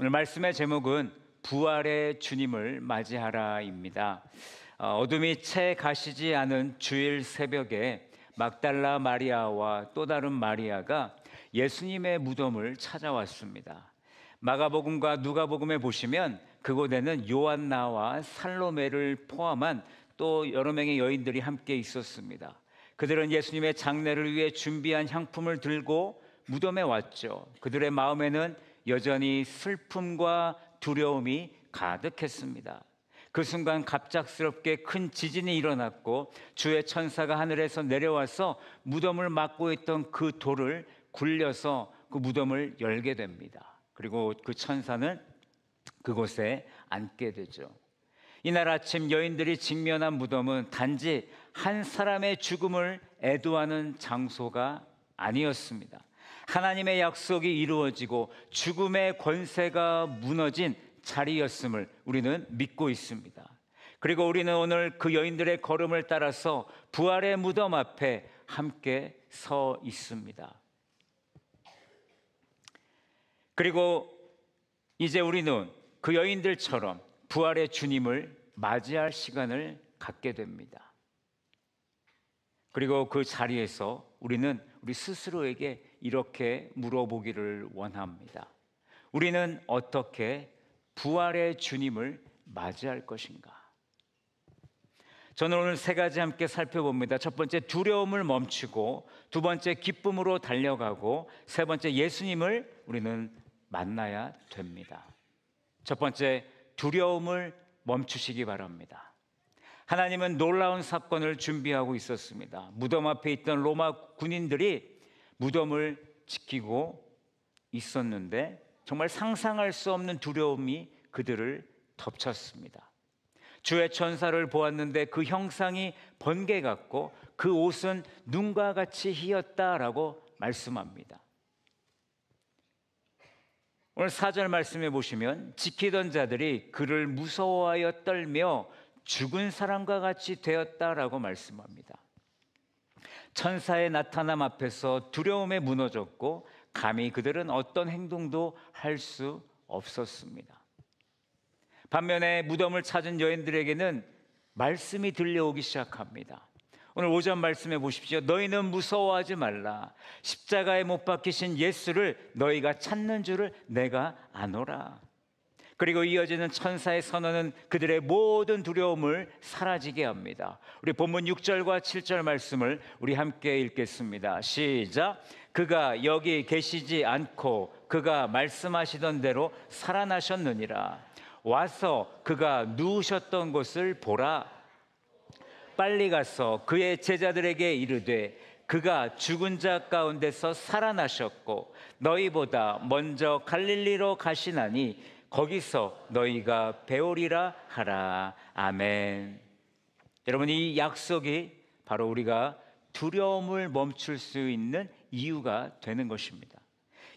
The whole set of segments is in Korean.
오늘 말씀의 제목은 부활의 주님을 맞이하라입니다. 어둠이 채 가시지 않은 주일 새벽에 막달라 마리아와 또 다른 마리아가 예수님의 무덤을 찾아왔습니다. 마가복음과 누가복음에 보시면 그곳에는 요한나와 살로메를 포함한 또 여러 명의 여인들이 함께 있었습니다. 그들은 예수님의 장례를 위해 준비한 향품을 들고 무덤에 왔죠. 그들의 마음에는 여전히 슬픔과 두려움이 가득했습니다. 그 순간 갑작스럽게 큰 지진이 일어났고 주의 천사가 하늘에서 내려와서 무덤을 막고 있던 그 돌을 굴려서 그 무덤을 열게 됩니다. 그리고 그 천사는 그곳에 앉게 되죠. 이날 아침 여인들이 직면한 무덤은 단지 한 사람의 죽음을 애도하는 장소가 아니었습니다. 하나님의 약속이 이루어지고 죽음의 권세가 무너진 자리였음을 우리는 믿고 있습니다. 그리고 우리는 오늘 그 여인들의 걸음을 따라서 부활의 무덤 앞에 함께 서 있습니다. 그리고 이제 우리는 그 여인들처럼 부활의 주님을 맞이할 시간을 갖게 됩니다. 그리고 그 자리에서 우리는 우리 스스로에게 이렇게 물어보기를 원합니다. 우리는 어떻게 부활의 주님을 맞이할 것인가? 저는 오늘 세 가지 함께 살펴봅니다. 첫 번째, 두려움을 멈추고, 두 번째, 기쁨으로 달려가고, 세 번째, 예수님을 우리는 만나야 됩니다. 첫 번째, 두려움을 멈추시기 바랍니다. 하나님은 놀라운 사건을 준비하고 있었습니다. 무덤 앞에 있던 로마 군인들이 무덤을 지키고 있었는데 정말 상상할 수 없는 두려움이 그들을 덮쳤습니다. 주의 천사를 보았는데 그 형상이 번개 같고 그 옷은 눈과 같이 희었다라고 말씀합니다. 오늘 4절 말씀해 보시면 지키던 자들이 그를 무서워하여 떨며 죽은 사람과 같이 되었다라고 말씀합니다. 천사의 나타남 앞에서 두려움에 무너졌고 감히 그들은 어떤 행동도 할 수 없었습니다. 반면에 무덤을 찾은 여인들에게는 말씀이 들려오기 시작합니다. 오늘 5절 말씀해 보십시오. 너희는 무서워하지 말라. 십자가에 못 박히신 예수를 너희가 찾는 줄을 내가 아노라. 그리고 이어지는 천사의 선언은 그들의 모든 두려움을 사라지게 합니다. 우리 본문 6절과 7절 말씀을 우리 함께 읽겠습니다. 시작. 그가 여기 계시지 않고 그가 말씀하시던 대로 살아나셨느니라. 와서 그가 누우셨던 곳을 보라. 빨리 가서 그의 제자들에게 이르되 그가 죽은 자 가운데서 살아나셨고 너희보다 먼저 갈릴리로 가시나니 거기서 너희가 배우리라 하라. 아멘. 여러분, 이 약속이 바로 우리가 두려움을 멈출 수 있는 이유가 되는 것입니다.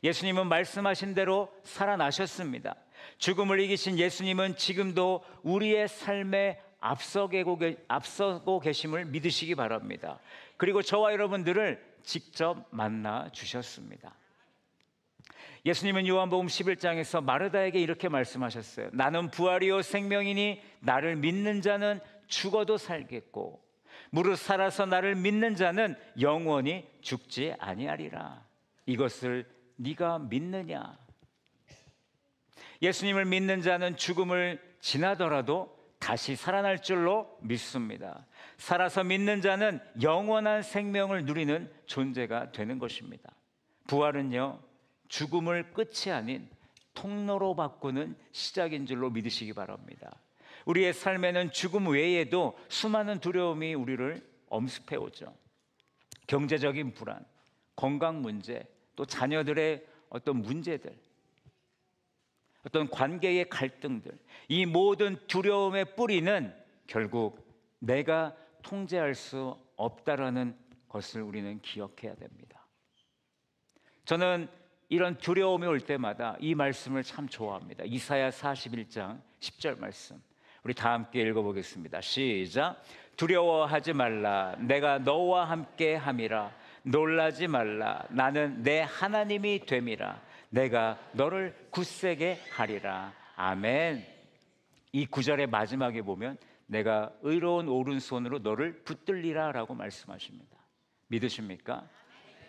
예수님은 말씀하신 대로 살아나셨습니다. 죽음을 이기신 예수님은 지금도 우리의 삶에 앞서고 계심을 믿으시기 바랍니다. 그리고 저와 여러분들을 직접 만나 주셨습니다. 예수님은 요한복음 11장에서 마르다에게 이렇게 말씀하셨어요. 나는 부활이요 생명이니 나를 믿는 자는 죽어도 살겠고 무릇 살아서 나를 믿는 자는 영원히 죽지 아니하리라. 이것을 네가 믿느냐? 예수님을 믿는 자는 죽음을 지나더라도 다시 살아날 줄로 믿습니다. 살아서 믿는 자는 영원한 생명을 누리는 존재가 되는 것입니다. 부활은요, 죽음을 끝이 아닌 통로로 바꾸는 시작인 줄로 믿으시기 바랍니다. 우리의 삶에는 죽음 외에도 수많은 두려움이 우리를 엄습해 오죠. 경제적인 불안, 건강 문제, 또 자녀들의 어떤 문제들, 어떤 관계의 갈등들, 이 모든 두려움의 뿌리는 결국 내가 통제할 수 없다라는 것을 우리는 기억해야 됩니다. 저는 이런 두려움이 올 때마다 이 말씀을 참 좋아합니다. 이사야 41장 10절 말씀 우리 다 함께 읽어보겠습니다. 시작. 두려워하지 말라. 내가 너와 함께 함이라. 놀라지 말라. 나는 내 하나님이 됨이라. 내가 너를 굳세게 하리라. 아멘. 이 구절의 마지막에 보면 내가 의로운 오른손으로 너를 붙들리라 라고 말씀하십니다. 믿으십니까?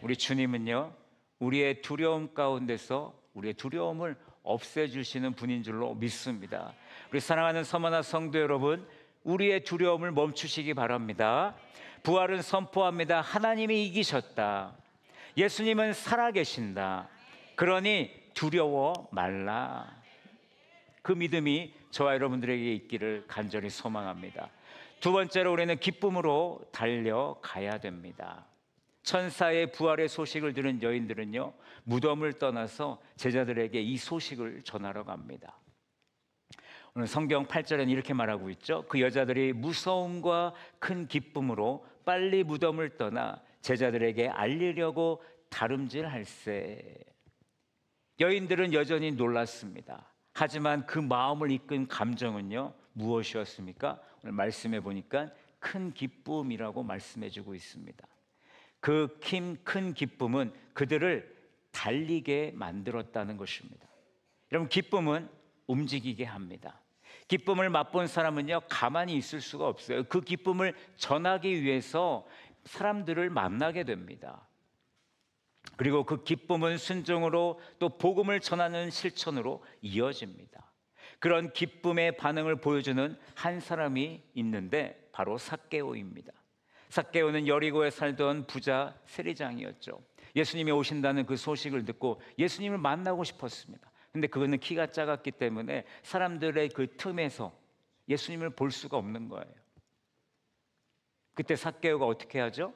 우리 주님은요, 우리의 두려움 가운데서 우리의 두려움을 없애주시는 분인 줄로 믿습니다. 우리 사랑하는 서머나 성도 여러분, 우리의 두려움을 멈추시기 바랍니다. 부활은 선포합니다. 하나님이 이기셨다. 예수님은 살아계신다. 그러니 두려워 말라. 그 믿음이 저와 여러분들에게 있기를 간절히 소망합니다. 두 번째로 우리는 기쁨으로 달려가야 됩니다. 천사의 부활의 소식을 들은 여인들은요, 무덤을 떠나서 제자들에게 이 소식을 전하러 갑니다. 오늘 성경 8절에는 이렇게 말하고 있죠. 그 여자들이 무서움과 큰 기쁨으로 빨리 무덤을 떠나 제자들에게 알리려고 다름질할세. 여인들은 여전히 놀랐습니다. 하지만 그 마음을 이끈 감정은요, 무엇이었습니까? 오늘 말씀해 보니까 큰 기쁨이라고 말씀해 주고 있습니다. 그 큰 기쁨은 그들을 달리게 만들었다는 것입니다. 여러분, 기쁨은 움직이게 합니다. 기쁨을 맛본 사람은요, 가만히 있을 수가 없어요. 그 기쁨을 전하기 위해서 사람들을 만나게 됩니다. 그리고 그 기쁨은 순종으로 또 복음을 전하는 실천으로 이어집니다. 그런 기쁨의 반응을 보여주는 한 사람이 있는데 바로 삭개오입니다. 삭개오는 여리고에 살던 부자 세리장이었죠. 예수님이 오신다는 그 소식을 듣고 예수님을 만나고 싶었습니다. 근데 그거는 키가 작았기 때문에 사람들의 그 틈에서 예수님을 볼 수가 없는 거예요. 그때 삭개오가 어떻게 하죠?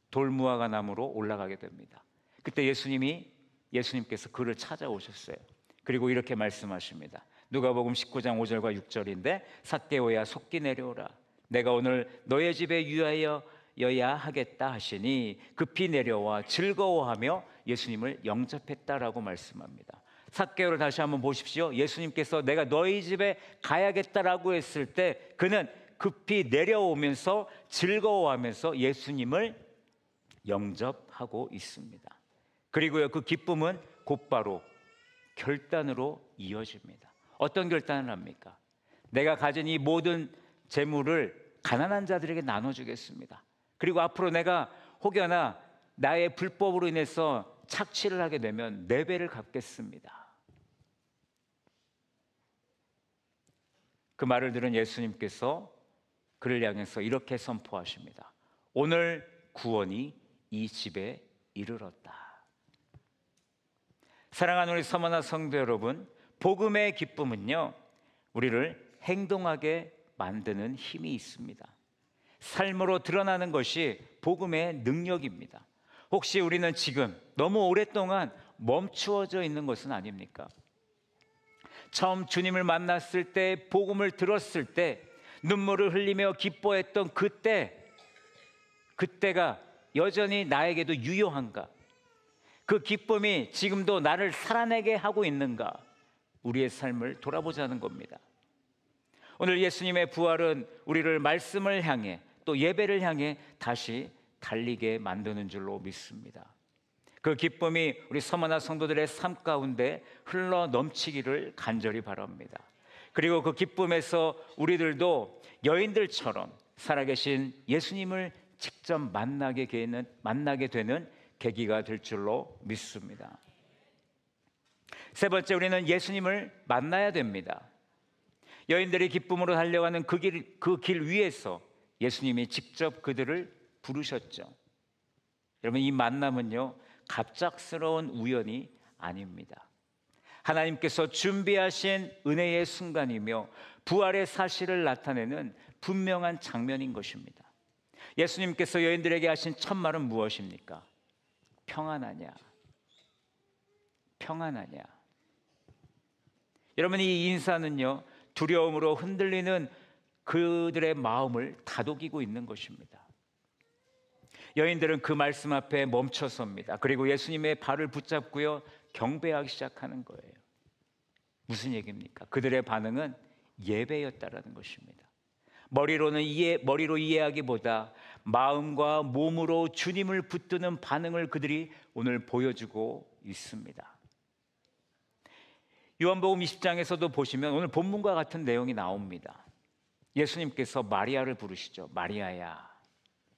돌무화과 나무로 올라가게 됩니다. 그때 예수님께서 그를 찾아오셨어요. 그리고 이렇게 말씀하십니다. 누가복음 19장 5절과 6절인데 삭개오야 속기 내려오라. 내가 오늘 너의 집에 유하여야 하겠다 하시니 급히 내려와 즐거워하며 예수님을 영접했다라고 말씀합니다. 삭개오를 다시 한번 보십시오. 예수님께서 내가 너희 집에 가야겠다라고 했을 때 그는 급히 내려오면서 즐거워하면서 예수님을 영접하고 있습니다. 그리고요, 그 기쁨은 곧바로 결단으로 이어집니다. 어떤 결단을 합니까? 내가 가진 이 모든 재물을 가난한 자들에게 나눠주겠습니다. 그리고 앞으로 내가 혹여나 나의 불법으로 인해서 착취를 하게 되면 4배를 갚겠습니다. 그 말을 들은 예수님께서 그를 향해서 이렇게 선포하십니다. 오늘 구원이 이 집에 이르렀다. 사랑하는 우리 서머나 성도 여러분, 복음의 기쁨은요, 우리를 행동하게 만드는 힘이 있습니다. 삶으로 드러나는 것이 복음의 능력입니다. 혹시 우리는 지금 너무 오랫동안 멈추어져 있는 것은 아닙니까? 처음 주님을 만났을 때, 복음을 들었을 때 눈물을 흘리며 기뻐했던 그때가 여전히 나에게도 유효한가? 그 기쁨이 지금도 나를 살아내게 하고 있는가? 우리의 삶을 돌아보자는 겁니다. 오늘 예수님의 부활은 우리를 말씀을 향해 또 예배를 향해 다시 달리게 만드는 줄로 믿습니다. 그 기쁨이 우리 서머나 성도들의 삶 가운데 흘러 넘치기를 간절히 바랍니다. 그리고 그 기쁨에서 우리들도 여인들처럼 살아계신 예수님을 직접 만나게 되는 계기가 될 줄로 믿습니다. 세 번째, 우리는 예수님을 만나야 됩니다. 여인들이 기쁨으로 달려가는 그 길 위에서 예수님이 직접 그들을 부르셨죠. 여러분, 이 만남은요, 갑작스러운 우연이 아닙니다. 하나님께서 준비하신 은혜의 순간이며 부활의 사실을 나타내는 분명한 장면인 것입니다. 예수님께서 여인들에게 하신 첫 말은 무엇입니까? 평안하냐? 평안하냐? 여러분, 이 인사는요, 두려움으로 흔들리는 그들의 마음을 다독이고 있는 것입니다. 여인들은 그 말씀 앞에 멈춰섭니다. 그리고 예수님의 발을 붙잡고요, 경배하기 시작하는 거예요. 무슨 얘기입니까? 그들의 반응은 예배였다라는 것입니다. 머리로 이해하기보다 마음과 몸으로 주님을 붙드는 반응을 그들이 오늘 보여주고 있습니다. 요한복음 20장에서도 보시면 오늘 본문과 같은 내용이 나옵니다. 예수님께서 마리아를 부르시죠. 마리아야.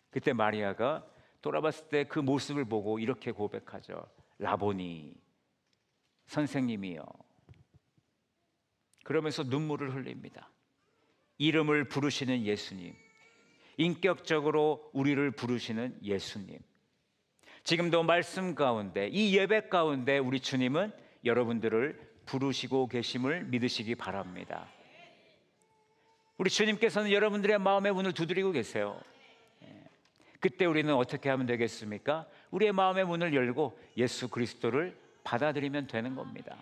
그때 마리아가 돌아봤을 때 그 모습을 보고 이렇게 고백하죠. 라보니, 선생님이여. 그러면서 눈물을 흘립니다. 이름을 부르시는 예수님, 인격적으로 우리를 부르시는 예수님. 지금도 말씀 가운데, 이 예배 가운데 우리 주님은 여러분들을 부르시고 계심을 믿으시기 바랍니다. 우리 주님께서는 여러분들의 마음의 문을 두드리고 계세요. 그때 우리는 어떻게 하면 되겠습니까? 우리의 마음의 문을 열고 예수 그리스도를 받아들이면 되는 겁니다.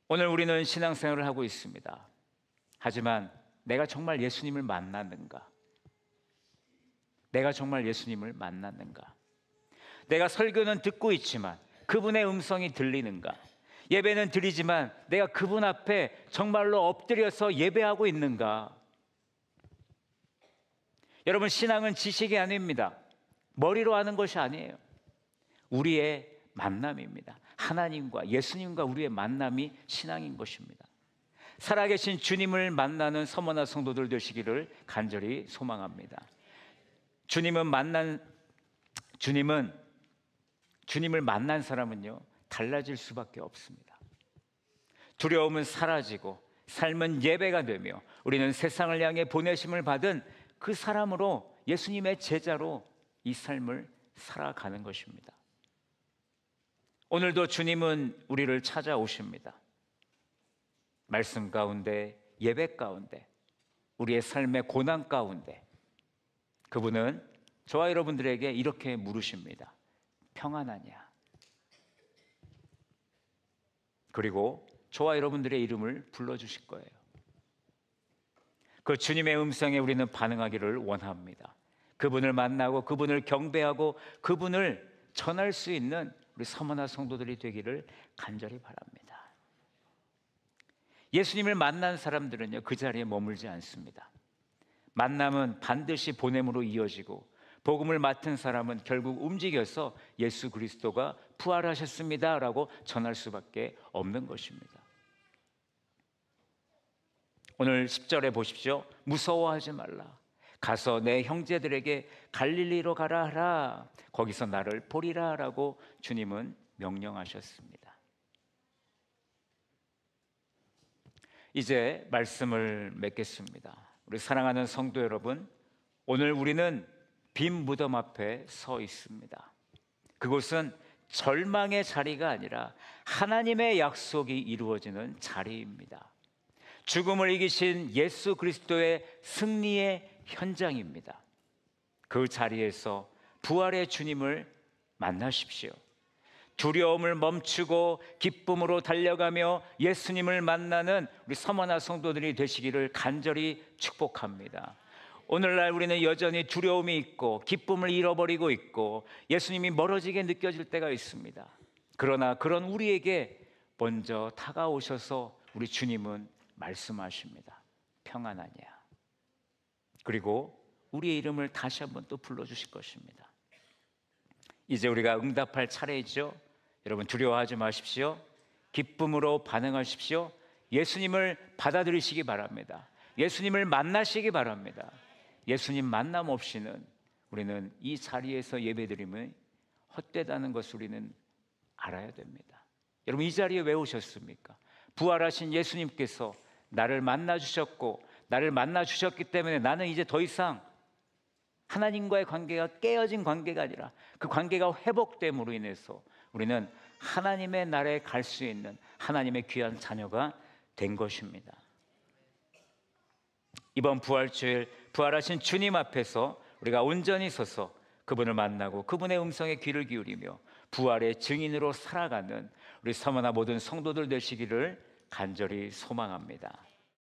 오늘 우리는 신앙생활을 하고 있습니다. 하지만 내가 정말 예수님을 만났는가? 내가 정말 예수님을 만났는가? 내가 설교는 듣고 있지만 그분의 음성이 들리는가? 예배는 드리지만 내가 그분 앞에 정말로 엎드려서 예배하고 있는가? 여러분, 신앙은 지식이 아닙니다. 머리로 하는 것이 아니에요. 우리의 만남입니다. 하나님과 예수님과 우리의 만남이 신앙인 것입니다. 살아계신 주님을 만나는 서머나 성도들 되시기를 간절히 소망합니다. 주님을 만난 사람은요, 달라질 수밖에 없습니다. 두려움은 사라지고 삶은 예배가 되며 우리는 세상을 향해 보내심을 받은 그 사람으로, 예수님의 제자로 이 삶을 살아가는 것입니다. 오늘도 주님은 우리를 찾아오십니다. 말씀 가운데, 예배 가운데, 우리의 삶의 고난 가운데 그분은 저와 여러분들에게 이렇게 물으십니다. 평안하냐? 그리고 저와 여러분들의 이름을 불러주실 거예요. 그 주님의 음성에 우리는 반응하기를 원합니다. 그분을 만나고 그분을 경배하고 그분을 전할 수 있는 우리 서머나 성도들이 되기를 간절히 바랍니다. 예수님을 만난 사람들은요, 그 자리에 머물지 않습니다. 만남은 반드시 보냄으로 이어지고 복음을 맡은 사람은 결국 움직여서 예수 그리스도가 부활하셨습니다라고 전할 수밖에 없는 것입니다. 오늘 10절에 보십시오. 무서워하지 말라. 가서 내 형제들에게 갈릴리로 가라 하라. 거기서 나를 보리라 라고 주님은 명령하셨습니다. 이제 말씀을 맺겠습니다. 우리 사랑하는 성도 여러분, 오늘 우리는 빈 무덤 앞에 서 있습니다. 그곳은 절망의 자리가 아니라 하나님의 약속이 이루어지는 자리입니다. 죽음을 이기신 예수 그리스도의 승리의 현장입니다. 그 자리에서 부활의 주님을 만나십시오. 두려움을 멈추고 기쁨으로 달려가며 예수님을 만나는 우리 서머나 성도들이 되시기를 간절히 축복합니다. 오늘날 우리는 여전히 두려움이 있고 기쁨을 잃어버리고 있고 예수님이 멀어지게 느껴질 때가 있습니다. 그러나 그런 우리에게 먼저 다가오셔서 우리 주님은 말씀하십니다. 평안하냐? 그리고 우리의 이름을 다시 한번 또 불러주실 것입니다. 이제 우리가 응답할 차례이죠. 여러분, 두려워하지 마십시오. 기쁨으로 반응하십시오. 예수님을 받아들이시기 바랍니다. 예수님을 만나시기 바랍니다. 예수님 만남 없이는 우리는 이 자리에서 예배드림이 헛되다는 것을 우리는 알아야 됩니다. 여러분, 이 자리에 왜 오셨습니까? 부활하신 예수님께서 나를 만나주셨고 나를 만나주셨기 때문에 나는 이제 더 이상 하나님과의 관계가 깨어진 관계가 아니라 그 관계가 회복됨으로 인해서 우리는 하나님의 나라에 갈 수 있는 하나님의 귀한 자녀가 된 것입니다. 이번 부활주일 부활하신 주님 앞에서 우리가 온전히 서서 그분을 만나고 그분의 음성에 귀를 기울이며 부활의 증인으로 살아가는 우리 서머나 모든 성도들 되시기를 간절히 소망합니다.